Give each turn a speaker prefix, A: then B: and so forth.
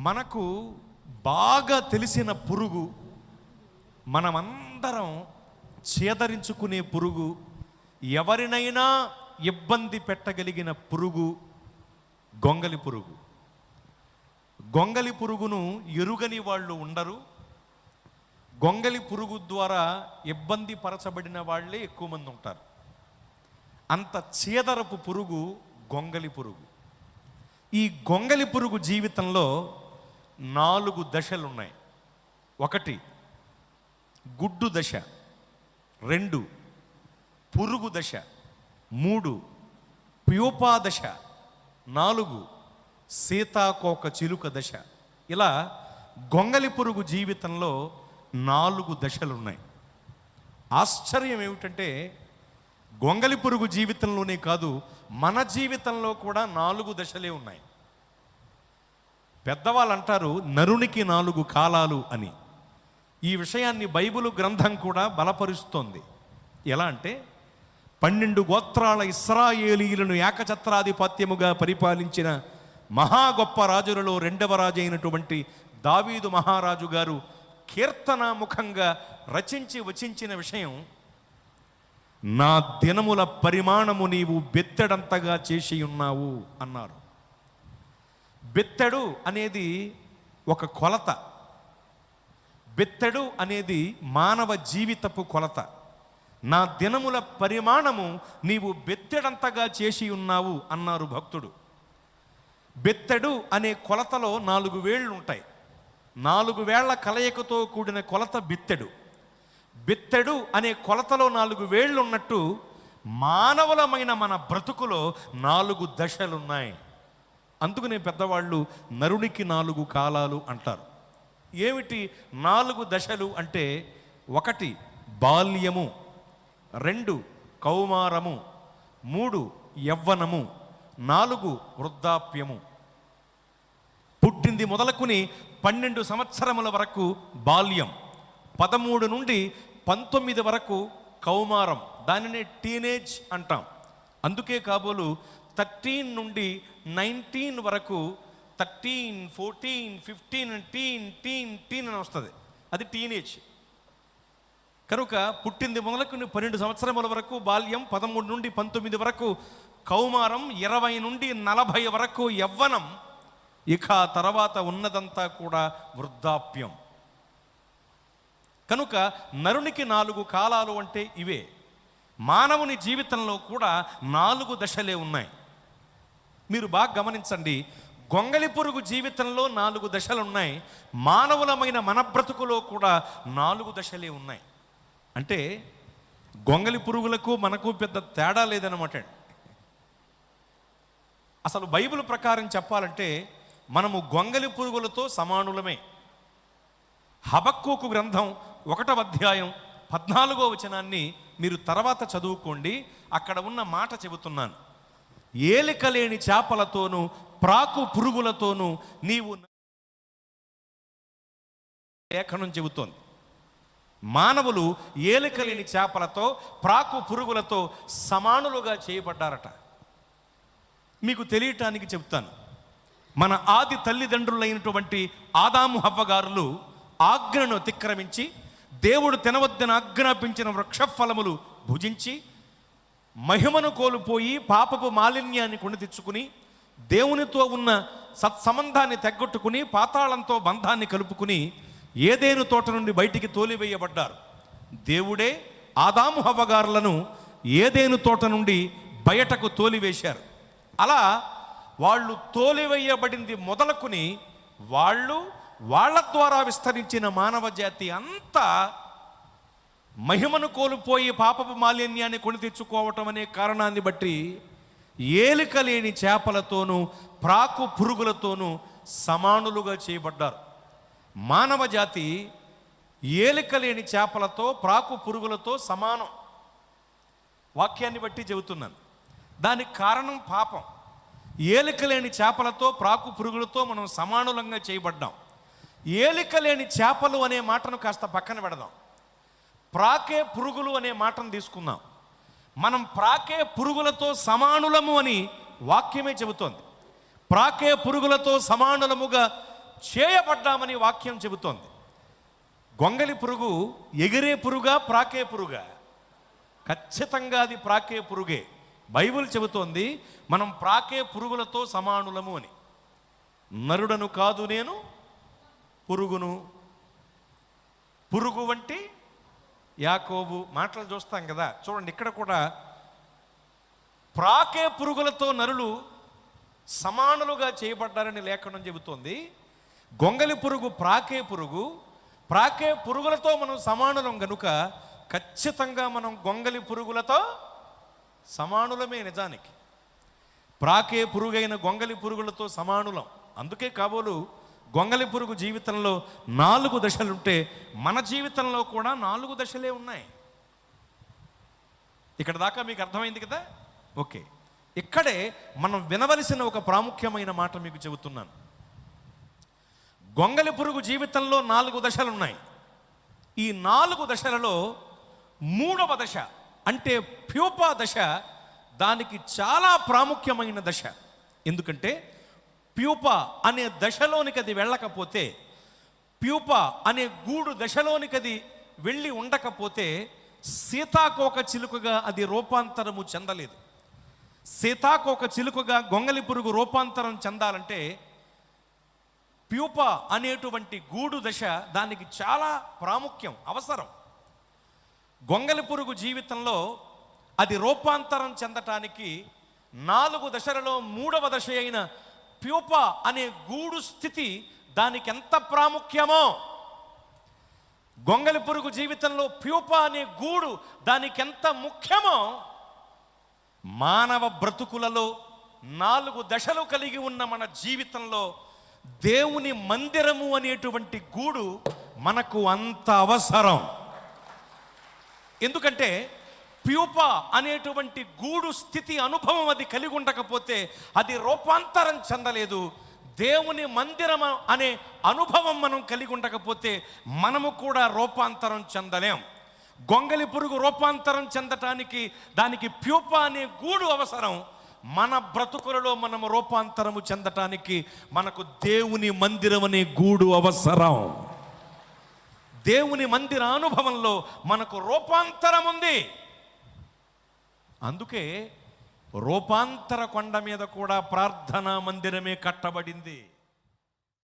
A: మనకు బాగా తెలిసిన పురుగు, మనమందరం చేదరించుకునే పురుగు, ఎవరినైనా ఇబ్బంది పెట్టగలిగిన పురుగు గొంగలి పురుగు. గొంగలి పురుగును ఎరుగని వాళ్ళు ఉండరు. గొంగలి పురుగు ద్వారా ఇబ్బంది పరచబడిన వాళ్ళే ఎక్కువ మంది ఉంటారు. అంత చీదరపు పురుగు గొంగలి పురుగు. ఈ గొంగలి పురుగు జీవితంలో 4 దశలు ఉన్నాయి. 1 గుడ్డు దశ, 2 పురుగు దశ, 3 ప్యూపా దశ, 4 సీతాకోక చిలుక దశ. ఇలా గొంగలి పురుగు జీవితంలో 4 దశలు ఉన్నాయి. ఆశ్చర్యం ఏమిటంటే గొంగలి పురుగు జీవితంలోనే కాదు, మన జీవితంలో కూడా 4 దశలే ఉన్నాయి. పెద్దవాళ్ళు అంటారు నరునికి 4 కాలాలు అని. ఈ విషయాన్ని బైబిలు గ్రంథం కూడా బలపరుస్తోంది. ఎలా అంటే 12 గోత్రాల ఇశ్రాయేలీయులను ఏకఛత్రాధిపత్యముగా పరిపాలించిన మహా గొప్ప రాజులలో 2వ రాజు అయినటువంటి దావీదు మహారాజు గారు కీర్తనాముఖంగా రచించి వచించిన విషయం, నా దినముల పరిమాణము నీవు బెత్తెడంతగా చేసి ఉన్నావు అన్నారు. బెత్తెడు అనేది ఒక కొలత. బెత్తెడు అనేది మానవ జీవితపు కొలత. నా దినముల పరిమాణము నీవు బెత్తెడంతగా చేసి ఉన్నావు అన్నారు భక్తుడు. బెత్తెడు అనే కొలతలో 4 వేళ్ళు ఉంటాయి. 4 వేళ్ల కలయికతో కూడిన కొలత బెత్తెడు. బెత్తెడు అనే కొలతలో 4 వేళ్ళు ఉన్నట్టు మానవులమైన మన బ్రతుకులో 4 దశలున్నాయి. అందుకనే పెద్దవాళ్ళు నరునికి 4 కాలాలు అంటారు. ఏమిటి 4 దశలు అంటే? 1 బాల్యము, 2 కౌమారము, 3 యవ్వనము, 4 వృద్ధాప్యము. పుట్టింది మొదలుకుని 12 సంవత్సరముల వరకు బాల్యం, 13 నుండి 19 వరకు కౌమారం, దానినే టీనేజ్ అంటాం. అందుకే కాబోలు 13 నుండి 19 వరకు 13, 14, 15 టీన్ అని వస్తుంది. అది టీనేజ్. కనుక పుట్టింది మొదలుకుని 12 సంవత్సరముల వరకు బాల్యం, 13 నుండి 19 వరకు కౌమారం, 20 నుండి 40 వరకు యవ్వనం, ఇక తర్వాత ఉన్నదంతా కూడా వృద్ధాప్యం. కనుక నరునికి 4 కాలాలు అంటే ఇవే. మానవుని జీవితంలో కూడా 4 దశలే ఉన్నాయి. మీరు బాగా గమనించండి, గొంగలి పురుగు జీవితంలో 4 దశలు ఉన్నాయి. మానవులమైన మన బ్రతుకులో కూడా 4 దశలే ఉన్నాయి. అంటే గొంగలి పురుగులకు మనకు పెద్ద తేడా లేదన్నమాట. అసలు బైబిల్ ప్రకారం చెప్పాలంటే మనము గొంగలి పురుగులతో సమానులమే. హబక్కూకు గ్రంథం 1వ అధ్యాయం 14వ వచనాన్ని మీరు తర్వాత చదువుకోండి. అక్కడ ఉన్న మాట చెబుతున్నాను. ఏలిక లేని చేపలతోనూ ప్రాకు పురుగులతోనూ నీవు, లేఖనం చెబుతోంది. మానవులు ఏలిక లేని చేపలతో ప్రాకు పురుగులతో సమానులుగా చేయబడ్డారట. మీకు తెలియటానికి చెప్తాను. మన ఆది తల్లిదండ్రులైనటువంటి ఆదాము హవ్వగారులు ఆజ్ఞను అతిక్రమించి దేవుడు తినవద్దని ఆజ్ఞాపించిన వృక్షఫలములు భుజించి మహిమను కోల్పోయి పాపపు మాలిన్యాన్ని కొని తెచ్చుకుని దేవునితో ఉన్న సత్సంబంధాన్ని తెగ్గొట్టుకుని పాతాళంతో బంధాన్ని కలుపుకుని ఏదేను తోట నుండి బయటికి తోలివేయబడ్డారు. దేవుడే ఆదాము హవ్వగారులను ఏదేను తోట నుండి బయటకు తోలివేశారు. అలా వాళ్ళు తోలివేయబడింది మొదలుకుని వాళ్ళ ద్వారా విస్తరించిన మానవ జాతి అంతా మహిమను కోల్పోయి పాపపు మాలిన్యాన్ని కొని తెచ్చుకోవటం అనే కారణాన్ని బట్టి ఏలిక లేని చేపలతోనూ ప్రాకు పురుగులతోనూ సమానులుగా చేయబడ్డారు. మానవ జాతి ఏలిక లేని చేపలతో ప్రాకు పురుగులతో సమానం. వాక్యాన్ని బట్టి చెబుతున్నాను. దానికి కారణం పాపం. ఏలిక లేని చేపలతో ప్రాకు పురుగులతో మనం సమానులంగా చేయబడ్డాం. ఏలిక లేని చేపలు అనే మాటను కాస్త పక్కన పెడదాం. ప్రాకే పురుగులు అనే మాటను తీసుకుందాం. మనం ప్రాకే పురుగులతో సమానులము అని వాక్యమే చెబుతోంది. ప్రాకే పురుగులతో సమానులముగా చేయబడ్డామని వాక్యం చెబుతోంది. గొంగలి పురుగు ఎగిరే పురుగా, ప్రాకే పురుగా? ఖచ్చితంగా అది ప్రాకే పురుగే. బైబిల్ చెబుతోంది మనం ప్రాకే పురుగులతో సమానులము అని. నరుడను కాదు నేను పురుగును. పురుగు వంటి యాకోబు మాటలు చూస్తాం కదా. చూడండి, ఇక్కడ కూడా ప్రాకే పురుగులతో నరులు సమానులుగా చేయబడ్డారని లేఖనం చెబుతోంది. గొంగలి పురుగు ప్రాకే పురుగు. ప్రాకే పురుగులతో మనం సమానులం గనుక ఖచ్చితంగా మనం గొంగలి పురుగులతో సమానులమే. నిజానికి ప్రాకే పురుగైన గొంగలి పురుగులతో సమానులం. అందుకే కాబోలు గొంగలి పురుగు జీవితంలో 4 దశలుంటే మన జీవితంలో కూడా 4 దశలే ఉన్నాయి. ఇక్కడ దాకా మీకు అర్థమైంది కదా? ఓకే, ఇక్కడే మనం వినవలసిన ఒక ప్రాముఖ్యమైన మాట మీకు చెబుతున్నాను. గొంగలి పురుగు జీవితంలో 4 దశలు ఉన్నాయి. ఈ 4 దశలలో 3వ దశ అంటే ప్యూపా దశ దానికి చాలా ప్రాముఖ్యమైన దశ. ఎందుకంటే ప్యూపా అనే దశలోనికి అది వెళ్ళకపోతే, ప్యూపా అనే గూడు దశలోనికి అది వెళ్ళి ఉండకపోతే సీతాకోక చిలుకగా అది రూపాంతరము చెందలేదు. సీతాకోక చిలుకగా గొంగలి పురుగు రూపాంతరం చెందాలంటే ప్యూపా అనేటువంటి గూడు దశ దానికి చాలా ప్రాముఖ్యం, అవసరం. గొంగలి పురుగు జీవితంలో అది రూపాంతరం చెందటానికి 4 దశలలో 3వ దశ అయిన ప్యూపా అనే గూడు స్థితి దానికి ఎంత ప్రాముఖ్యమో, గొంగలి పురుగు జీవితంలో ప్యూపా అనే గూడు దానికి ఎంత ముఖ్యమో, మానవ బ్రతుకులలో 4 దశలు కలిగి ఉన్న మన జీవితంలో దేవుని మందిరము అనేటువంటి గూడు మనకు అంత అవసరం. ఎందుకంటే ప్యూపా అనేటువంటి గూడు స్థితి అనుభవం అది కలిగి ఉండకపోతే అది రూపాంతరం చెందలేదు. దేవుని మందిరం అనే అనుభవం మనం కలిగి ఉండకపోతే మనము కూడా రూపాంతరం చెందలేం. గొంగలి పురుగు రూపాంతరం చెందటానికి దానికి ప్యూపా అనే గూడు అవసరం. మన బ్రతుకులలో మనము రూపాంతరము చెందటానికి మనకు దేవుని మందిరం అనే గూడు అవసరం. దేవుని మందిర అనుభవంలో మనకు రూపాంతరం ఉంది. అందుకే రూపాంతర కొండ మీద కూడా ప్రార్థనా మందిరమే కట్టబడింది.